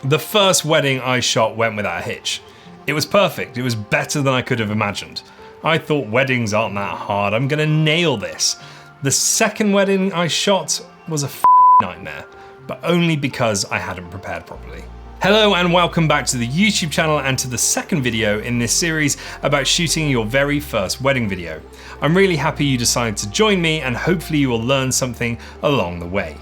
The first wedding I shot went without a hitch. It was perfect, it was better than I could have imagined. I thought weddings aren't that hard, I'm gonna nail this. The second wedding I shot was a nightmare, but only because I hadn't prepared properly. Hello and welcome back to the YouTube channel and to the second video in this series about shooting your very first wedding video. I'm really happy you decided to join me and hopefully you will learn something along the way.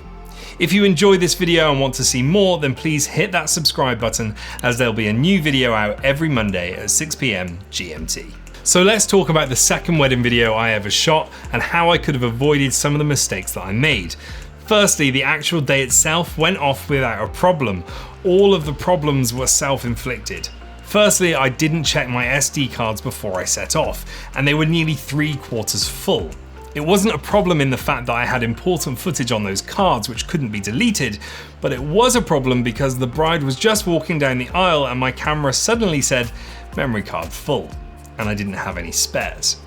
If you enjoy this video and want to see more, then please hit that subscribe button as there'll be a new video out every Monday at 6 PM GMT. So let's talk about the second wedding video I ever shot and how I could have avoided some of the mistakes that I made. Firstly, the actual day itself went off without a problem. All of the problems were self-inflicted. Firstly, I didn't check my SD cards before I set off, and they were nearly 3/4 full. It wasn't a problem in the fact that I had important footage on those cards which couldn't be deleted, but it was a problem because the bride was just walking down the aisle and my camera suddenly said, memory card full, and I didn't have any spares.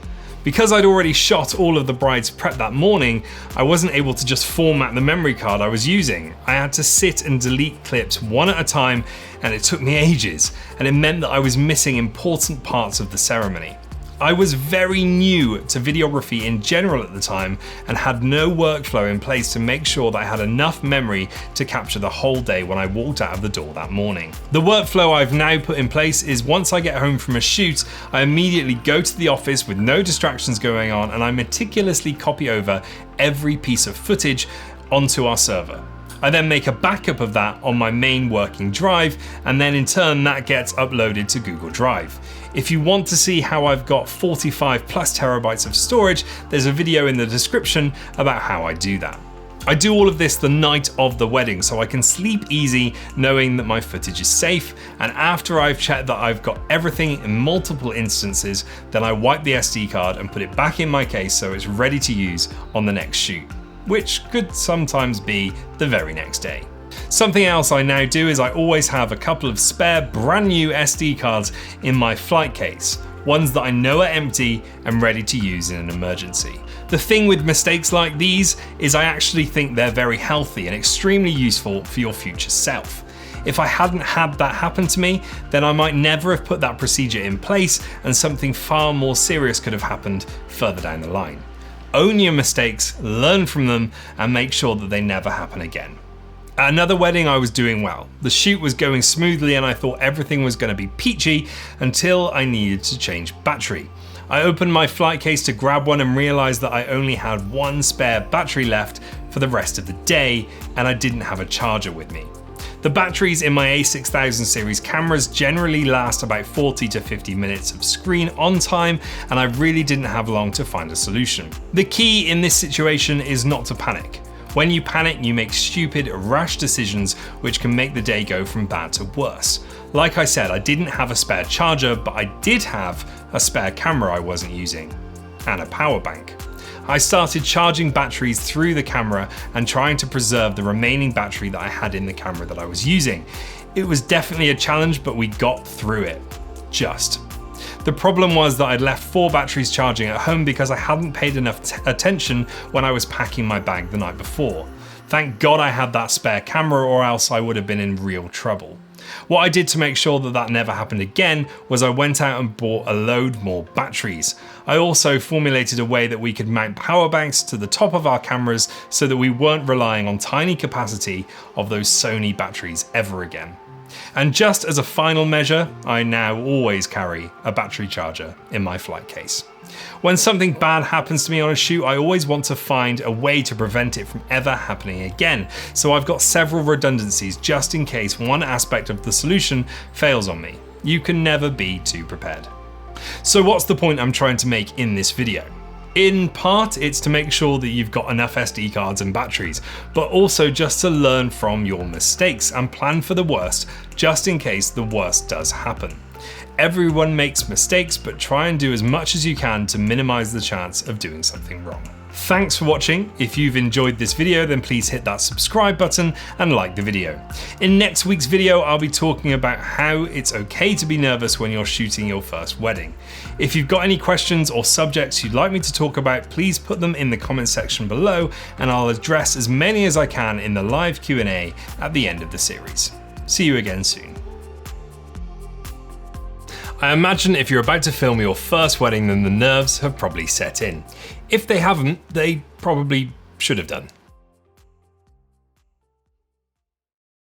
Because I'd already shot all of the bride's prep that morning, I wasn't able to just format the memory card I was using. I had to sit and delete clips one at a time, and it took me ages, and it meant that I was missing important parts of the ceremony. I was very new to videography in general at the time and had no workflow in place to make sure that I had enough memory to capture the whole day when I walked out of the door that morning. The workflow I've now put in place is once I get home from a shoot, I immediately go to the office with no distractions going on and I meticulously copy over every piece of footage onto our server. I then make a backup of that on my main working drive, and then in turn that gets uploaded to Google Drive. If you want to see how I've got 45 plus terabytes of storage, there's a video in the description about how I do that. I do all of this the night of the wedding so I can sleep easy knowing that my footage is safe, and after I've checked that I've got everything in multiple instances, then I wipe the SD card and put it back in my case so it's ready to use on the next shoot, which could sometimes be the very next day. Something else I now do is I always have a couple of spare brand new SD cards in my flight case, ones that I know are empty and ready to use in an emergency. The thing with mistakes like these is I actually think they're very healthy and extremely useful for your future self. If I hadn't had that happen to me, then I might never have put that procedure in place and something far more serious could have happened further down the line. Own your mistakes, learn from them, and make sure that they never happen again. At another wedding, I was doing well. The shoot was going smoothly and I thought everything was going to be peachy until I needed to change battery. I opened my flight case to grab one and realized that I only had one spare battery left for the rest of the day, and I didn't have a charger with me. The batteries in my A6000 series cameras generally last about 40 to 50 minutes of screen on time, and I really didn't have long to find a solution. The key in this situation is not to panic. When you panic, you make stupid, rash decisions which can make the day go from bad to worse. Like I said, I didn't have a spare charger, but I did have a spare camera I wasn't using, and a power bank. I started charging batteries through the camera and trying to preserve the remaining battery that I had in the camera that I was using. It was definitely a challenge, but we got through it. Just. The problem was that I'd left 4 batteries charging at home because I hadn't paid enough attention when I was packing my bag the night before. Thank God I had that spare camera, or else I would have been in real trouble. What I did to make sure that that never happened again was I went out and bought a load more batteries. I also formulated a way that we could mount power banks to the top of our cameras so that we weren't relying on tiny capacity of those Sony batteries ever again. And just as a final measure, I now always carry a battery charger in my flight case. When something bad happens to me on a shoot, I always want to find a way to prevent it from ever happening again. So I've got several redundancies just in case one aspect of the solution fails on me. You can never be too prepared. So what's the point I'm trying to make in this video? In part, it's to make sure that you've got enough SD cards and batteries, but also just to learn from your mistakes and plan for the worst, just in case the worst does happen. Everyone makes mistakes, but try and do as much as you can to minimize the chance of doing something wrong. Thanks for watching. If you've enjoyed this video, then please hit that subscribe button and like the video. In next week's video, I'll be talking about how it's okay to be nervous when you're shooting your first wedding. If you've got any questions or subjects you'd like me to talk about, please put them in the comment section below and I'll address as many as I can in the live Q&A at the end of the series. See you again soon. I imagine if you're about to film your first wedding, then the nerves have probably set in. If they haven't, they probably should have done.